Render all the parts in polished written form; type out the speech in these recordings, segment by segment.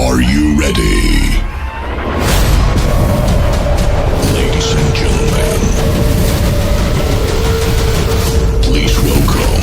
Are you ready? Ladies and gentlemen, please welcome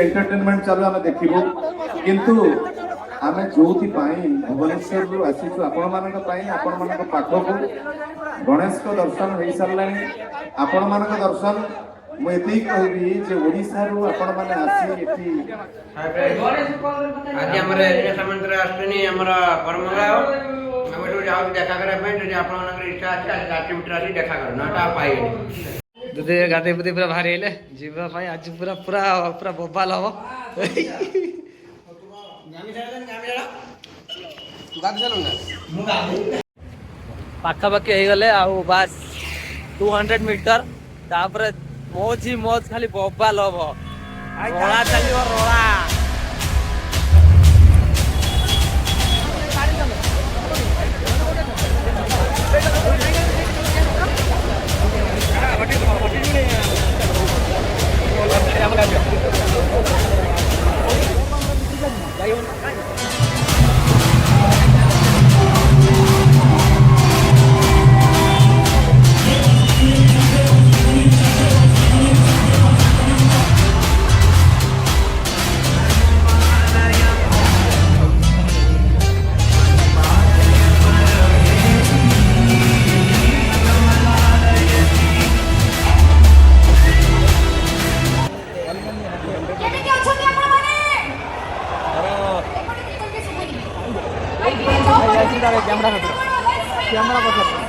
entertainment चालू आम देखू किंतु आम जो भुवनेश्वर आसीचु आपण मान पाखक गणेश को दर्शन हो सारा आपण मान दर्शन मुझे कहबी जे ओडिशा रु आपण माने आसी एठी आज हमरे सामंतर आस्टनी हमरा परमंगला हम तो जाऊ देखा करे पे जे आपण मान इच्छा আছে एक्टिविटी आली देखा कर नाटा पाई दुधे गाते पुते पूरा भारी हेले जीवा भाई आज पूरा पूरा पूरा बोबाल हबो पाखा पाखी हो गले आ बस 200 मीटर तापर मौज ही मौज खाली बोबाल हबो रोला चलियो रोला कैमरा पकड़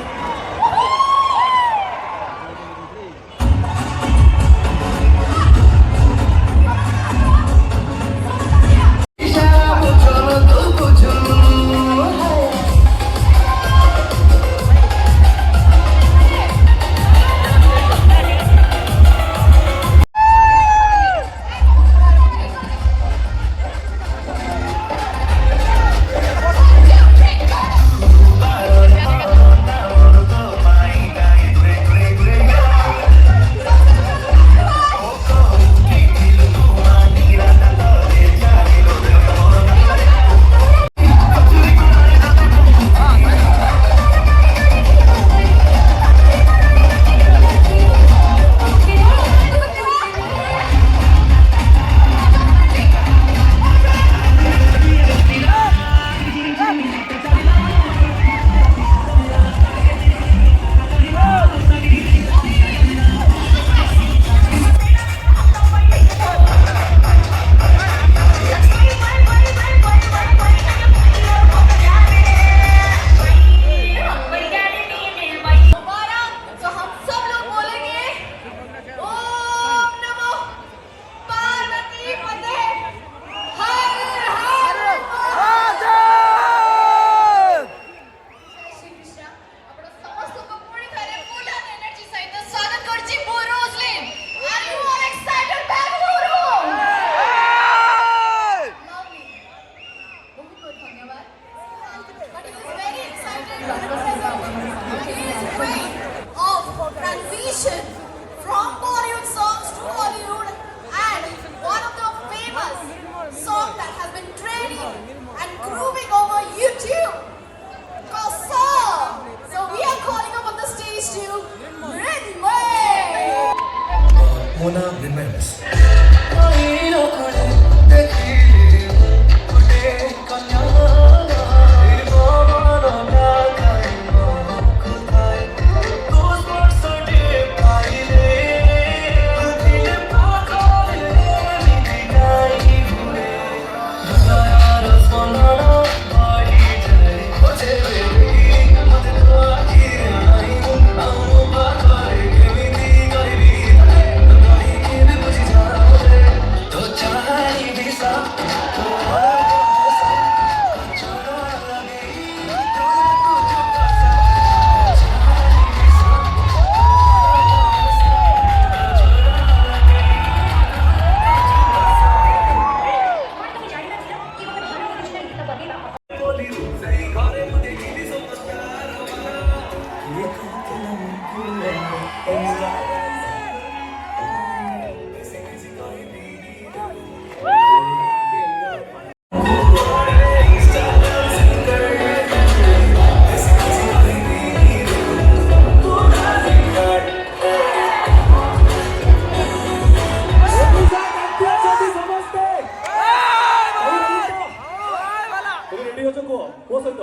ମୋ ସହିତ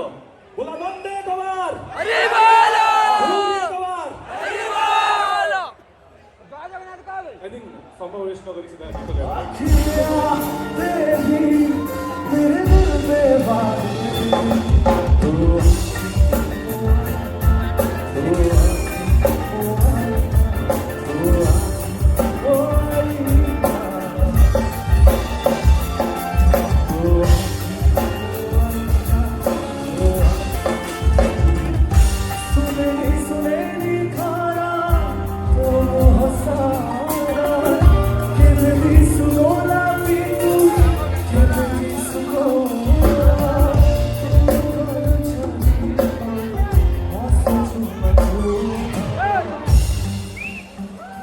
ବୋଲା ବନ୍ଦେ କବାର I think ସମ୍ଭବ ୱେଷ୍ଟ ନ କରି ସିଧା ଗୀତ ଗାଇବା।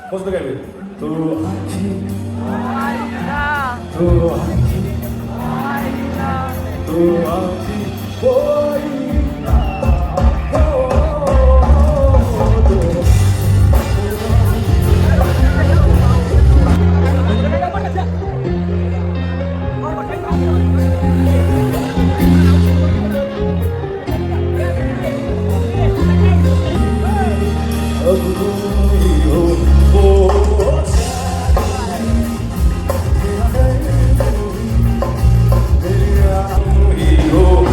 Posso pegar ele? Tô aqui. Tô aqui. Tô aqui. Oi. Oh,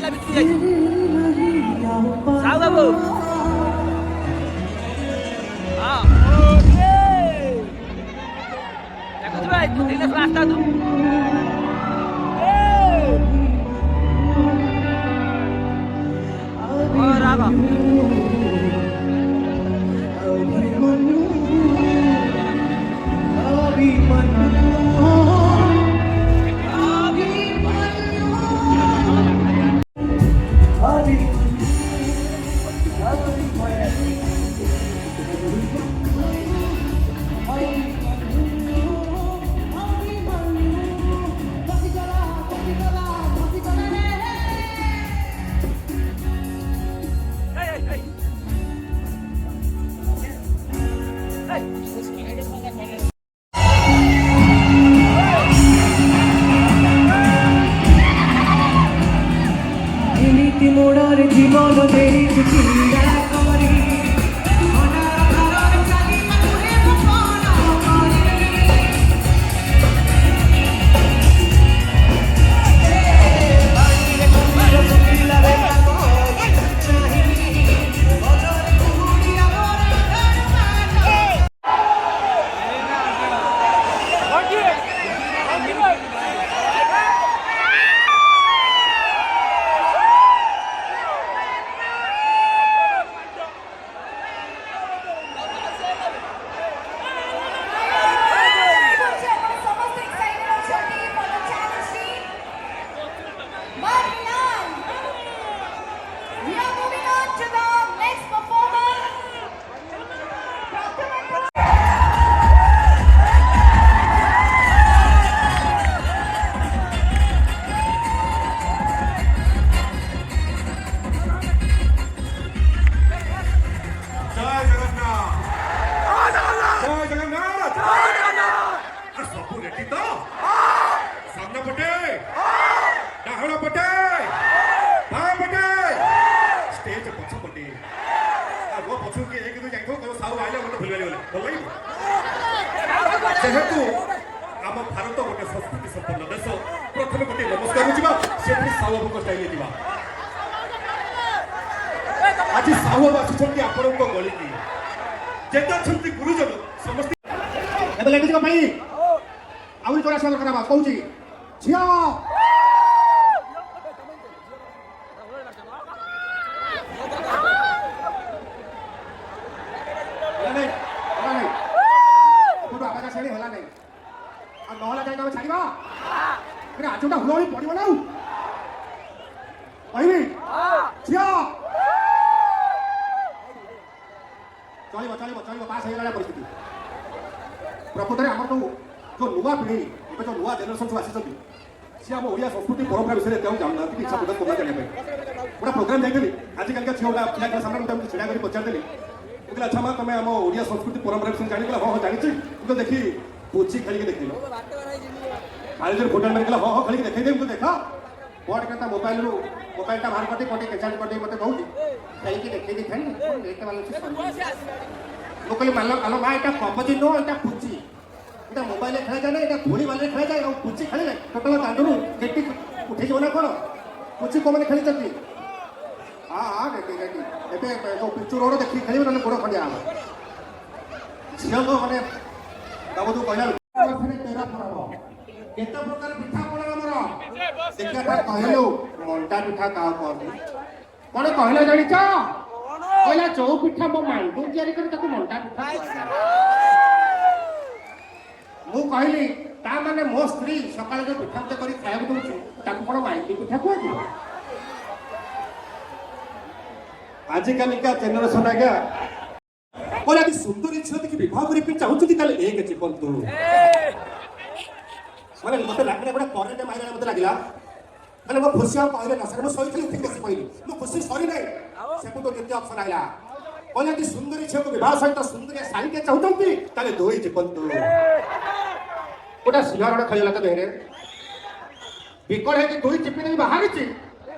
Sahu ବାବୁ ଦେଖୁଛୁ ଭାଇ ଦିନେ ରାସ୍ତା ତୁ ରାଗ মোড়ার জীবন দেরি চিন্তা করি যেহেতু ଆମ ଭାରତ ଗୋଟେ ସଂସ୍କୃତି ସମ୍ପନ୍ନ ଦେଶ ପ୍ରଥମେ ଗୋଟେ ନମସ୍କାର ଯିବା ସେଠି ସାହୁବାବୁଙ୍କ ଷ୍ଟାଇଲରେ ଯିବା ଆଜି ସାହୁବାବୁ ଆସିଛନ୍ତି ଆପଣଙ୍କ ଗଳିକି ଯେତେ ଅଛନ୍ତି ଗୁରୁଜନ ସମସ୍ତେ ଏବେ ଲାଗିଯିବା ପାଇଁ ଆହୁରି ଜୋର ଆଶା ଦରକାର କହୁଛି ଝିଅ ଆଜଟା ହୁଳ ହୋଇ ପଡ଼ିବ ନା କହିବି ଝିଅ ଚଳିବ ଚଳିବ ଚଳିବ ପାସ୍ ହେଇଗଲା ପରିସ୍ଥିତି ପ୍ରକୃତରେ ଆମର ଯୋଉ ନୂଆ ପିଢ଼ି ଏବେ ଯୋଉ ନୂଆ ଜେନେରେସନ୍ ସବୁ ଆସିଛନ୍ତି ସିଏ ଆମ ଓଡ଼ିଆ ସଂସ୍କୃତି ପରମ୍ପରା ବିଷୟରେ ଏତେ ଆଉ ଜାଣୁନାହାନ୍ତି କି ଇଚ୍ଛା ପ୍ରକାଶ କରୁନାହାନ୍ତି ଜାଣିବା ପାଇଁ ଗୋଟେ ପ୍ରୋଗ୍ରାମ ଯାଇଥିଲି ଆଜିକାଲିକା ଝିଅ ଗୁଡ଼ା ପିଲାଙ୍କ ସାମ୍ନାରେ ମୁଁ ଛିଡ଼ା କରି ପଚାରିଦେଲି ମୁଁ କହିଲି ଆଚ୍ଛା ମା ତମେ ଆମ ଓଡ଼ିଆ ସଂସ୍କୃତି ପରମ୍ପରା ବିଷୟରେ ଜାଣିଥିଲା ହଁ ହଁ ଜାଣିଛି ମୁଁ ଦେଖି ପୁଚି ଖେଳିକି ଦେଖିଲି କାଳିଜର ଫୋଟୋ ମାରିକଲା ହଁ ହଁ ଖେଳିକି ଦେଖେଇ ଦେବି ତୁ ଦେଖ ବଡ଼ କଥା ମୋବାଇଲରୁ ମୋବାଇଲଟା ବାହାର କରିଦେଇ କୋଟି କେଚାଳି କରିଦେଇ ମୋତେ କହୁଛି ଖେଳିକି ଦେଖେଇ ଦେଇଥାନ୍ତି ମୁଁ କହିଲି ଆଲୋ ମା ଏଇଟା କବଜି ନୁହଁ ଏଇଟା ପୁଚି ଏଇଟା ମୋବାଇଲରେ ଖେଳାଯାଏ ନା ଏଇଟା ଘୋଡ଼ି ବାଲିରେ ଖେଳାଯାଏ ଆଉ ପୁଚି ଖେଳିଲେ ଟୋଟାଲ ଦାଣ୍ଡରୁ ଗେଟି ଉଠେଇଯିବ ନା କ'ଣ ପୁଚି କୋଉମାନେ ଖେଳିଛନ୍ତି ହଁ ହଁ ରେଡ଼ି ରେଡ଼ି ଏବେ ଯେଉଁ ପିଚୁ ରୋଡ଼ ଦେଖିକି ଖେଳିବେ ନହେଲେ ଗୋଡ଼ ଖଣ୍ଡିଆ ହବ ଝିଅଙ୍କ ମାନେ ବାବୁ କହିଲା କେତେ ପ୍ରକାର ପିଠା ପଣା ଆମର ଦେଖିବା କହିଲୁ ମଣ୍ଡା ପିଠା କାହା କହନ୍ତି କଣ କହିଲ ଜାଣିଛ କହିଲା ଯୋଉ ପିଠା ମୋ ମାଣ୍ଡୁ ତିଆରି କରି ତାକୁ ମଣ୍ଡା ପିଠା ମୁଁ କହିଲି ତା ମାନେ ମୋ ସ୍ତ୍ରୀ ସକାଳେ ଯୋଉ ପିଠା ପିଠା କରି ଖାଇବାକୁ ଦଉଛି ତାକୁ କଣ ମାଇକି ପିଠା କୁହାଯିବ ଆଜିକାଲିକା ଜେନେରେସନ ଆଜ୍ଞା କହିଲା ଯଦି ସୁନ୍ଦରୀ ଝିଅ ଦେଖି ବିବାହ କରିବା ପାଇଁ ଚାହୁଁଛନ୍ତି ତାହେଲେ ଏକ ଜୀବନ୍ତୁ ମାନେ ମତେ ଲାଗିଲା ଗୋଟେ କରେଣ୍ଟ ମାରିଲା ମତେ ଲାଗିଲା ମାନେ ମୋ ଖୁସି ଆଉ କହିଲେ ନା ମୁଁ ଶୋଇଥିଲି ଉଠିକି ବସି କହିଲି ମୋ ଖୁସି ସରି ନାହିଁ ସେକୁ ତ ଦ୍ୱିତୀୟ ଅପସନ୍ ଆଇଲା କହିଲେ ଯଦି ସୁନ୍ଦରୀ ଝିଅକୁ ବିବାହ ସହିତ ସୁନ୍ଦରୀ ଶାଢ଼ୀଟେ ଚାହୁଁଛନ୍ତି ତାହେଲେ ଦୁଇ ଜୀବନ୍ତୁ ଗୋଟେ ସିଂହରଣ ଖେଳିଗଲା ତ ଦେହରେ ବିକଳ ହେଇକି ଦୁଇ ଚିପି ନେଇ ବାହାରିଛି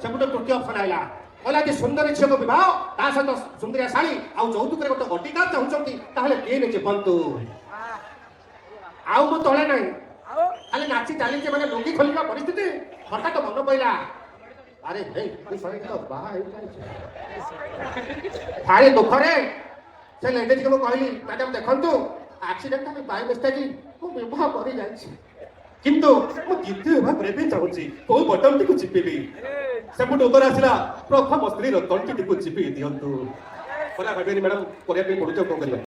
ସେକୁ ତ ତୃତୀୟ ଅପସନ୍ ଆଇଲା କହିଲା ଯଦି ସୁନ୍ଦରୀ ଝିଅକୁ ବିବାହ ତା ସହିତ ସୁନ୍ଦରିଆ ଶାଢ଼ୀ ଆଉ ଯୌତୁକରେ ଗୋଟେ ଅଧିକାର ଚାହୁଁଛନ୍ତି ତାହେଲେ ତିନି ଜୀବନ୍ତୁ ଆଉ ମୁଁ ତଳେ ନାହିଁ ଖାଲି ନାଚି ଚାଲିଛି ମାନେ ଲୁଙ୍ଗି ଖୋଲିବା ପରିସ୍ଥିତି ହଠାତ୍ ମନ ପଇଲା ଆରେ ହେଇ ତୁ ଶହେ ତ ବାହା ହେଇଯାଇଛି ଭାରି ଦୁଃଖରେ ସେ ଲେଡିଜକୁ ମୁଁ କହିଲି ମ୍ୟାଡାମ ଦେଖନ୍ତୁ ଆକ୍ସିଡେଣ୍ଟାଲି ବାଇ ମିଷ୍ଟେକ୍ ମୁଁ ବିବାହ କରିଯାଇଛି କିନ୍ତୁ ମୁଁ ଦ୍ୱିତୀୟ ବିବାହ କରିବା ପାଇଁ ଚାହୁଁଛି କୋଉ ବଟନଟିକୁ ଚିପିବି ସେପଟୁ ଉତ୍ତର ଆସିଲା ପ୍ରଥମ ସ୍ତ୍ରୀର ତଣ୍ଟିଟିକୁ ଚିପି ଦିଅନ୍ତୁ ଖରା ଭାବିବେନି ମ୍ୟାଡାମ କରିବା ପାଇଁ ପଡୁଛ କଣ କରିବା